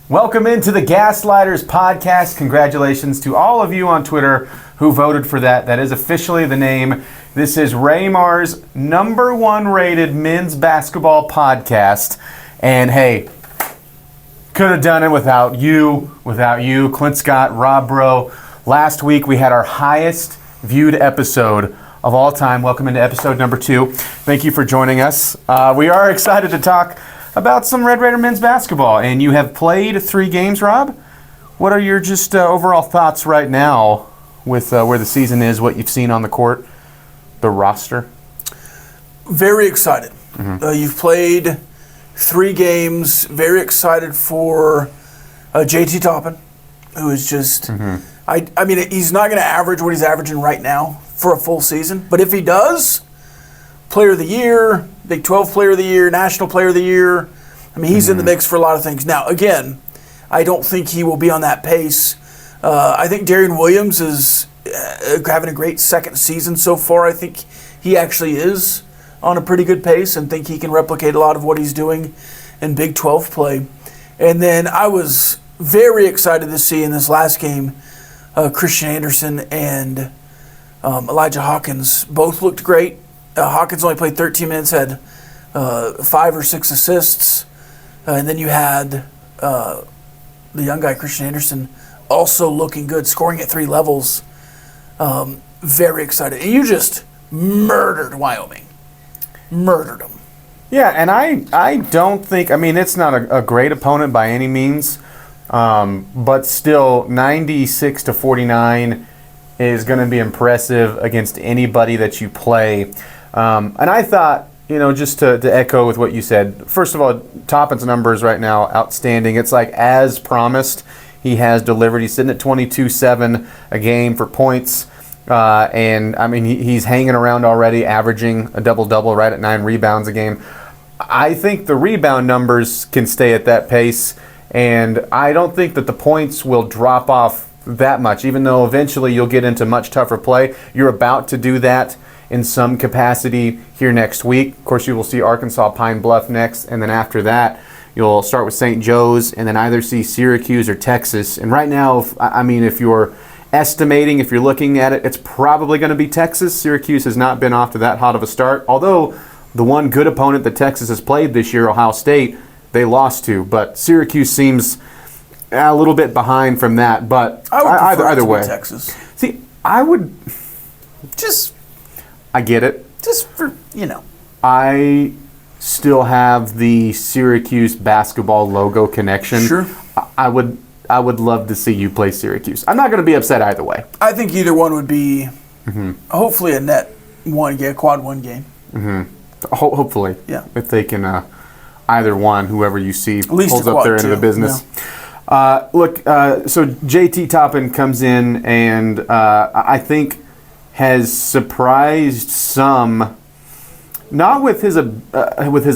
Welcome into the Gaslighters podcast. Congratulations to all of you on Twitter who voted for that. That is officially the name. This is Raymar's #1 rated men's basketball podcast. And hey, could have done it without you, Clint Scott, Rob Breaux. Last week we had our highest viewed episode of all time. Welcome into episode number 2. Thank you for joining us. We are excited to talk about some Red Raider men's basketball. And you have played 3 games, Rob. What are your just overall thoughts right now with where the season is, what you've seen on the court, the roster? Very excited. You've played 3 games. Very excited for JT Toppin, who is just, I mean, he's not going to average what he's averaging right now for a full season. But if he does, Player of the Year, Big 12 Player of the Year, National Player of the Year. I mean, he's in the mix for a lot of things. Now, again, I don't think he will be on that pace. I think Darrion Williams is having a great second season so far. I think he actually is on a pretty good pace and think he can replicate a lot of what he's doing in Big 12 play. And then I was very excited to see in this last game Christian Anderson and Elijah Hawkins both looked great. Hawkins only played 13 minutes, had 5 or 6 assists. And then you had the young guy, Christian Anderson, also looking good, scoring at 3 levels. Very excited. And you just murdered Wyoming. Murdered them. Yeah, and I don't think, I mean, it's not a great opponent by any means, but still 96-49 is going to be impressive against anybody that you play. And I thought, you know, just to echo with what you said, first of all, Toppin's numbers right now, outstanding. It's like as promised, he has delivered. He's sitting at 22-7 a game for points. And, I mean, he's hanging around already, averaging a double-double right at 9 rebounds a game. I think the rebound numbers can stay at that pace, and I don't think that the points will drop off that much, even though eventually you'll get into much tougher play. You're about to do that in some capacity here next week. Of course, you will see Arkansas Pine Bluff next, and then after that, you'll start with St. Joe's, and then either see Syracuse or Texas. And right now, if you're estimating, if you're looking at it, it's probably going to be Texas. Syracuse has not been off to that hot of a start, although the one good opponent that Texas has played this year, Ohio State, they lost to. But Syracuse seems a little bit behind from that. But either way, Texas. See, I get it. Just for, you know. I still have the Syracuse basketball logo connection. Sure. I would love to see you play Syracuse. I'm not going to be upset either way. I think either one would be hopefully a net quad 1 game. Hopefully. Yeah. If they can, either one, whoever you see, at least holds up their end of the business. Yeah. So JT Toppin comes in and I think has surprised some, not with his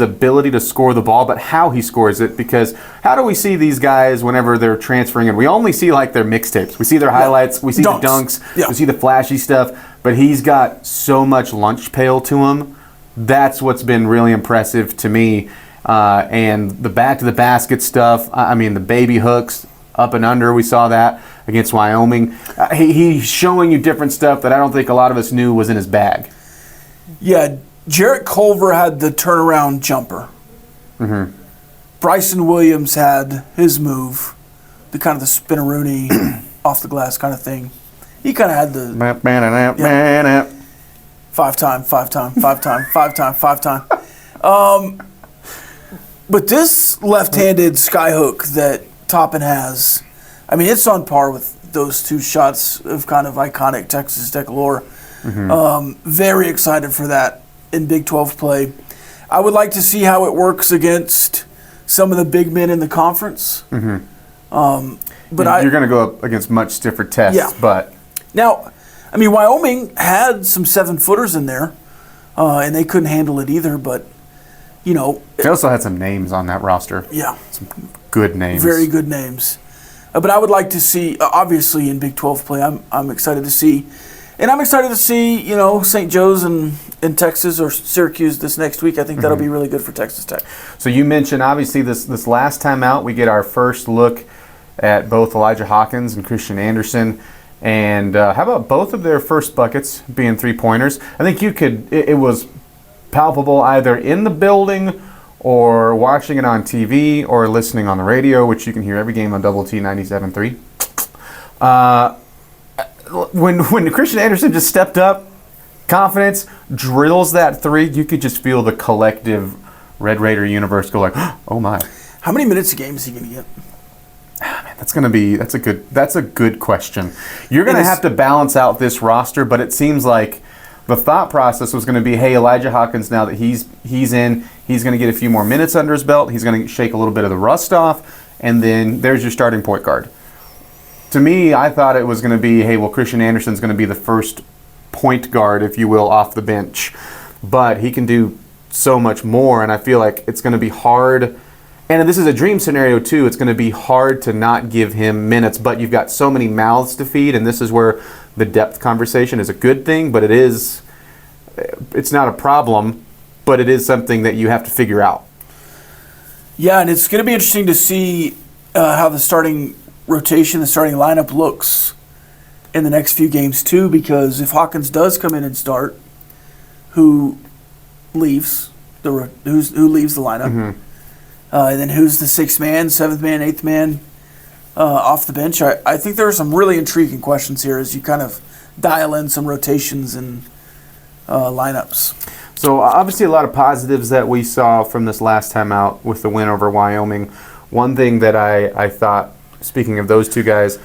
ability to score the ball, but how he scores it. Because how do we see these guys whenever they're transferring in? We only see like their mixtapes. We see their highlights. We see the dunks. Yeah. We see the flashy stuff. But he's got so much lunch pail to him. That's what's been really impressive to me. And the back to the basket stuff. I mean, the baby hooks up and under. We saw that against Wyoming. He's showing you different stuff that I don't think a lot of us knew was in his bag. Yeah, Jarrett Culver had the turnaround jumper. Bryson Williams had his move, the kind of the spinneroonie off the glass kind of thing. He kind of had the 5-time. But this left-handed skyhook that Toppin has, I mean, it's on par with those 2 shots of kind of iconic Texas Tech lore. Very excited for that in Big 12 play. I would like to see how it works against some of the big men in the conference. But you're going to go up against much stiffer tests. Yeah. But now, I mean, Wyoming had some 7-footers in there, and they couldn't handle it either. But you know, they also had some names on that roster. Yeah, some good names. Very good names. But I would like to see, obviously in Big 12 play, I'm excited to see And I'm excited to see, St. Joe's in Texas or Syracuse this next week. I think that'll be really good for Texas Tech. So you mentioned, obviously, this last time out, we get our first look at both Elijah Hawkins and Christian Anderson. And how about both of their first buckets being three-pointers? I think it was palpable either in the building or watching it on TV or listening on the radio, which you can hear every game on Double T 97.3. When Christian Anderson just stepped up, confidence, drills that three, you could just feel the collective Red Raider universe go like, oh my. How many minutes a game is he going to get? Man, that's a good question. You're going to have to balance out this roster, but it seems like the thought process was going to be, hey, Elijah Hawkins, now that he's in, he's going to get a few more minutes under his belt. He's going to shake a little bit of the rust off, and then there's your starting point guard. To me, I thought it was going to be, hey, well, Christian Anderson's going to be the first point guard, if you will, off the bench. But he can do so much more, and I feel like it's going to be hard. And this is a dream scenario, too. It's going to be hard to not give him minutes, but you've got so many mouths to feed, and this is where the depth conversation is a good thing, but it's not a problem, but it is something that you have to figure out. Yeah, and it's going to be interesting to see how the starting rotation, the starting lineup looks in the next few games, too, because if Hawkins does come in and start, who leaves the lineup? And then who's the sixth man, seventh man, eighth man off the bench? I think there are some really intriguing questions here as you kind of dial in some rotations and lineups. So obviously a lot of positives that we saw from this last time out with the win over Wyoming. One thing that I thought, speaking of those two guys,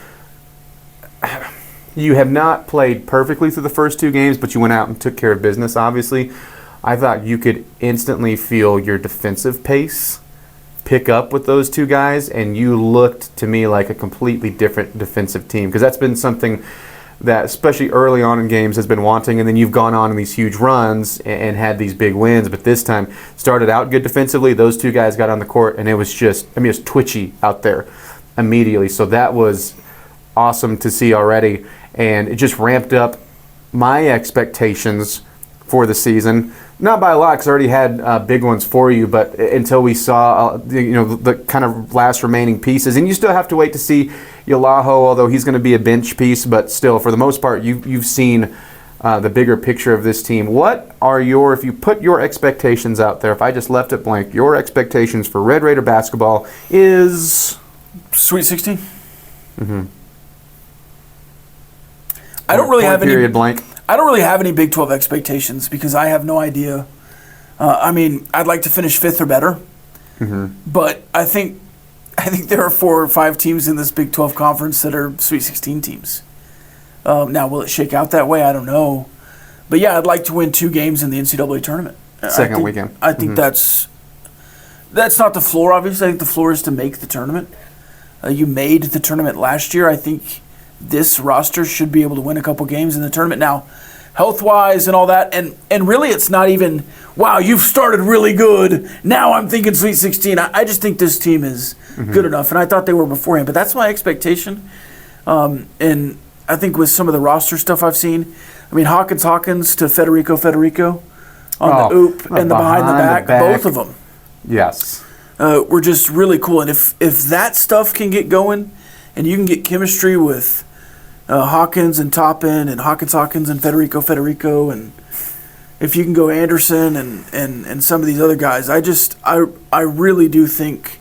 you have not played perfectly through the first two games, but you went out and took care of business, obviously. I thought you could instantly feel your defensive pace pick up with those two guys, and you looked to me like a completely different defensive team, because that's been something that, especially early on in games, has been wanting, and then you've gone on in these huge runs and had these big wins, but this time started out good defensively. Those two guys got on the court, and it was just, it was twitchy out there immediately, so that was awesome to see already, and it just ramped up my expectations for the season. Not by a lot, because I already had big ones for you, but until we saw the kind of last remaining pieces, and you still have to wait to see Yalaho, although he's going to be a bench piece, but still, for the most part, you've seen the bigger picture of this team. What are if you put your expectations out there, if I just left it blank, your expectations for Red Raider basketball is? Sweet 16. I don't really have any. Period blank. I don't really have any Big 12 expectations because I have no idea. I'd like to finish fifth or better, but I think there are 4 or 5 teams in this Big 12 conference that are Sweet 16 teams. Now, will it shake out that way? I don't know. But yeah, I'd like to win 2 games in the NCAA tournament. Second weekend. I think that's not the floor, obviously. I think the floor is to make the tournament. You made the tournament last year. I think this roster should be able to win a couple games in the tournament. Now, health-wise and all that, and really it's not even, wow, you've started really good, now I'm thinking Sweet 16. I just think this team is good enough, and I thought they were beforehand, but that's my expectation. And I think with some of the roster stuff I've seen, Hawkins to Federico on the oop and the behind the back, both of them. Yes. Were just really cool, and if that stuff can get going, and you can get chemistry with Hawkins and Toppin and Hawkins and Federico, and if you can go Anderson and some of these other guys, I really do think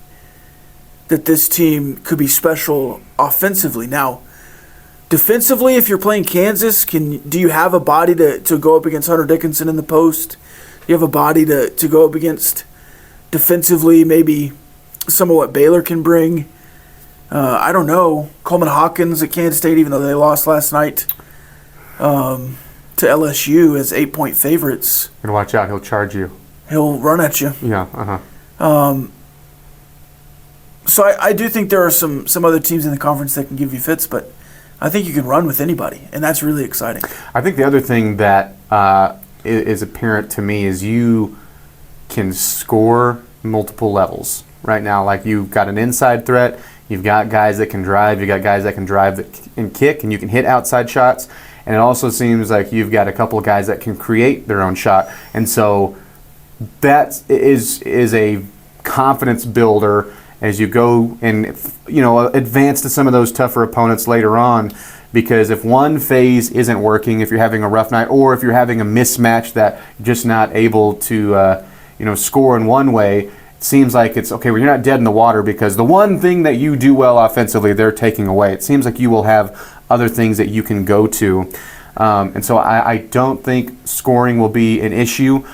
that this team could be special offensively. Now, defensively, if you're playing Kansas, do you have a body to go up against Hunter Dickinson in the post? Do you have a body to go up against defensively, maybe some of what Baylor can bring? I don't know. Coleman Hawkins at Kansas State, even though they lost last night to LSU as 8-point favorites. And watch out, he'll charge you. He'll run at you. Yeah, So I do think there are some other teams in the conference that can give you fits, but I think you can run with anybody, and that's really exciting. I think the other thing that is apparent to me is you can score multiple levels right now. Like, you've got an inside threat. You've got guys that can drive. You've got guys that can drive and kick, and you can hit outside shots. and it also seems like you've got a couple of guys that can create their own shot, and so that is a confidence builder as you go and advance to some of those tougher opponents later on. Because if one phase isn't working, if you're having a rough night, or if you're having a mismatch that you're just not able to score in one way, it seems like it's okay. Well, you're not dead in the water because the one thing that you do well offensively, they're taking away. It seems like you will have other things that you can go to, and so I don't think scoring will be an issue.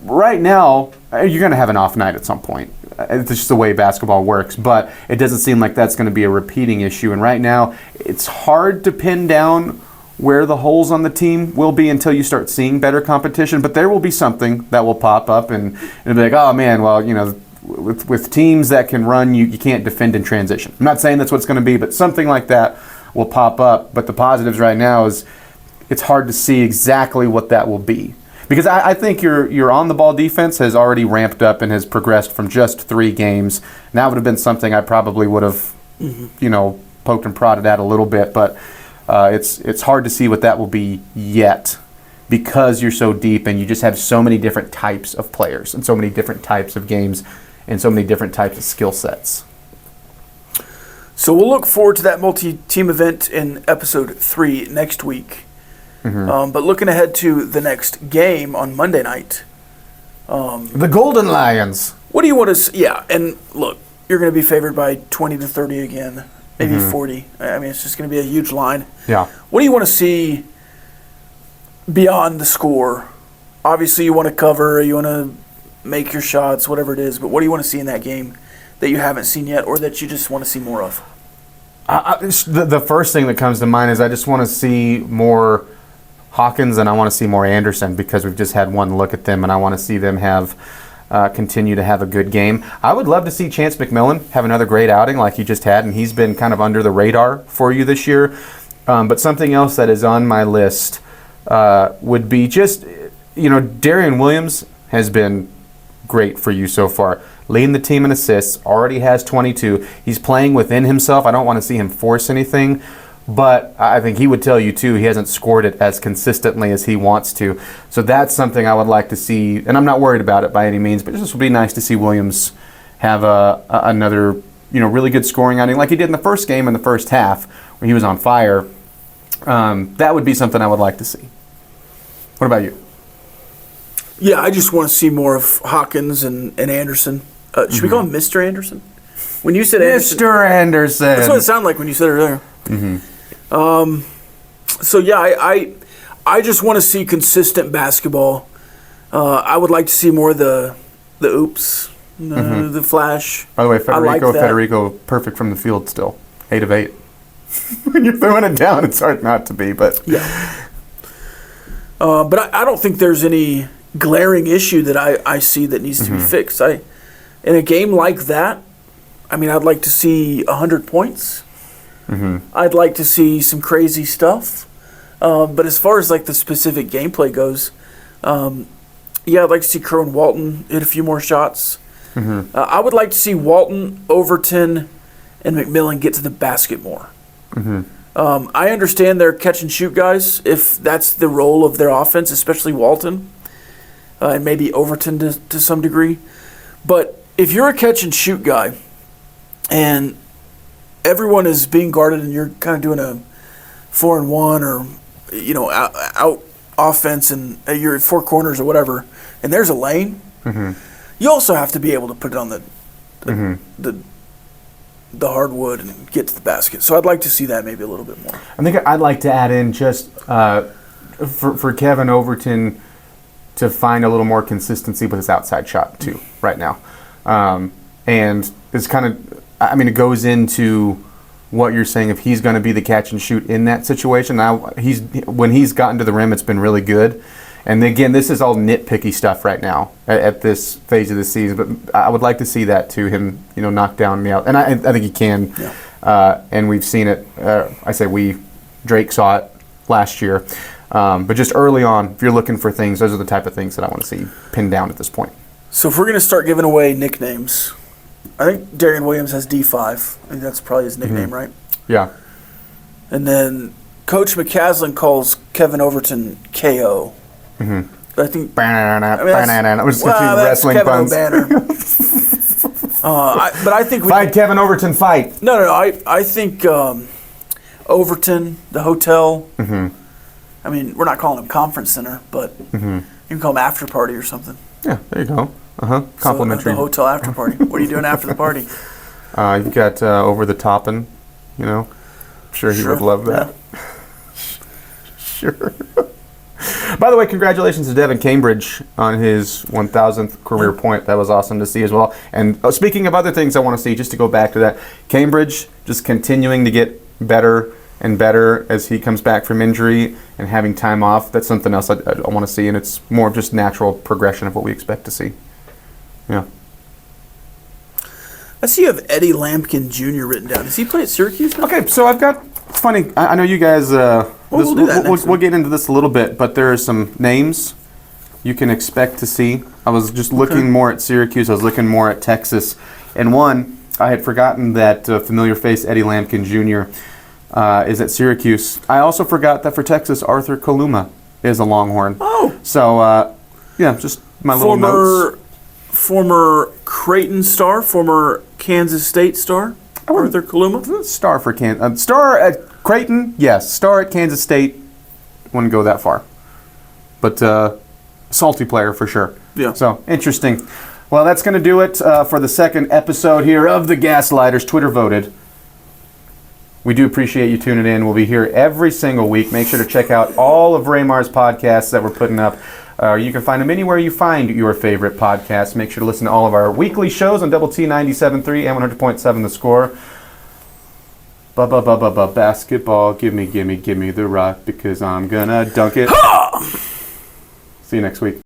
Right now, you're going to have an off night at some point. It's just the way basketball works, but it doesn't seem like that's going to be a repeating issue. And right now, it's hard to pin down where the holes on the team will be until you start seeing better competition. But there will be something that will pop up, and it'll be like, oh man, well, with teams that can run, you can't defend in transition. I'm not saying that's what it's going to be, but something like that will pop up. But the positives right now is it's hard to see exactly what that will be. Because I think your on-the-ball defense has already ramped up and has progressed from just 3 games. And that would have been something I probably would have, poked and prodded at a little bit. But it's hard to see what that will be yet because you're so deep and you just have so many different types of players and so many different types of games and so many different types of skill sets. So we'll look forward to that multi-team event in episode 3 next week. But looking ahead to the next game on Monday night. The Golden Lions. What do you want to see? Yeah, and look, you're going to be favored by 20 to 30 again, maybe 40. I mean, it's just going to be a huge line. Yeah. What do you want to see beyond the score? Obviously, you want to cover, you want to make your shots, whatever it is, but what do you want to see in that game that you haven't seen yet or that you just want to see more of? The first thing that comes to mind is I just want to see more Hawkins, and I want to see more Anderson because we've just had one look at them, and I want to see them continue to have a good game. I would love to see Chance McMillan have another great outing like he just had, and he's been kind of under the radar for you this year. But something else that is on my list would be just, Darrion Williams has been great for you so far. Leading the team in assists, already has 22. He's playing within himself. I don't want to see him force anything. But I think he would tell you, too, he hasn't scored it as consistently as he wants to. So that's something I would like to see. And I'm not worried about it by any means, but it just would be nice to see Williams have another really good scoring outing like he did in the first game in the first half when he was on fire. That would be something I would like to see. What about you? Yeah, I just want to see more of Hawkins and Anderson. Should we call him Mr. Anderson? When you said Anderson, Mr. Anderson. That's what it sounded like when you said it earlier. So yeah, I just want to see consistent basketball. I would like to see more of the oops, the flash. By the way, Federico, perfect from the field still, 8 of 8. When you're throwing it down, it's hard not to be, but yeah. But I don't think there's any glaring issue that I see that needs to be fixed. In a game like that, I mean, I'd like to see 100 points. I'd like to see some crazy stuff. But as far as like the specific gameplay goes, I'd like to see Crow and Walton hit a few more shots. I would like to see Walton, Overton, and McMillan get to the basket more. I understand they're catch and shoot guys if that's the role of their offense, especially Walton, and maybe Overton to some degree. But if you're a catch and shoot guy and everyone is being guarded and you're kind of doing a 4-and-1 or out offense and you're at 4 corners or whatever, and there's a lane, you also have to be able to put it on the hardwood and get to the basket. So I'd like to see that maybe a little bit more. I think I'd like to add in just for Kevin Overton to find a little more consistency with his outside shot too right now. And it's kind of, it goes into what you're saying. If he's going to be the catch and shoot in that situation, now when he's gotten to the rim, it's been really good. And again, this is all nitpicky stuff right now at this phase of the season. But I would like to see that too, him knock down the out, and I think he can. Yeah. And we've seen it. Drake saw it last year. But just early on, if you're looking for things, those are the type of things that I want to see pinned down at this point. So if we're going to start giving away nicknames, I think Darrion Williams has D5. I think that's probably his nickname, right? Yeah. And then Coach McCaslin calls Kevin Overton KO. Mm-hmm. But I think we're just well, gonna that's wrestling Kevin puns. O'Banner. But I think Fight Kevin Overton, fight. No. I think Overton, the hotel. Mm-hmm. I mean, we're not calling him Conference Center, but you can call him After Party or something. Yeah, there you go. Complimentary. So, the hotel after party. What are you doing after the party? You've got Over the Toppin, you know. I'm sure he would love that. Yeah. Sure. By the way, congratulations to Devin Cambridge on his 1,000th career point. That was awesome to see as well. And speaking of other things I want to see, just to go back to that, Cambridge just continuing to get better and better as he comes back from injury and having time off. That's something else I want to see, and it's more of just natural progression of what we expect to see. Yeah. I see you have Eddie Lampkin Jr. written down. Does he play at Syracuse now? Okay, so I've got, it's funny, I know you guys, we'll do that next we'll get into this a little bit, but there are some names you can expect to see. I was just looking more at Syracuse, I was looking more at Texas, and one, I had forgotten that familiar face Eddie Lampkin Jr. Is at Syracuse. I also forgot that for Texas, Arthur Kaluma is a Longhorn. Oh! So, yeah, just my little notes. Former Creighton star, former Kansas State star, Arthur Kaluma. Star for star at Creighton, yes. Star at Kansas State, wouldn't go that far. But salty player for sure. Yeah. So, interesting. Well, that's going to do it for the second episode here of the Gaslighters, Twitter voted. We do appreciate you tuning in. We'll be here every single week. Make sure to check out all of Raymar's podcasts that we're putting up. You can find them anywhere you find your favorite podcasts. Make sure to listen to all of our weekly shows on Double T 97.3 and 100.7 The Score. Basketball, give me the rock because I'm gonna dunk it. See you next week.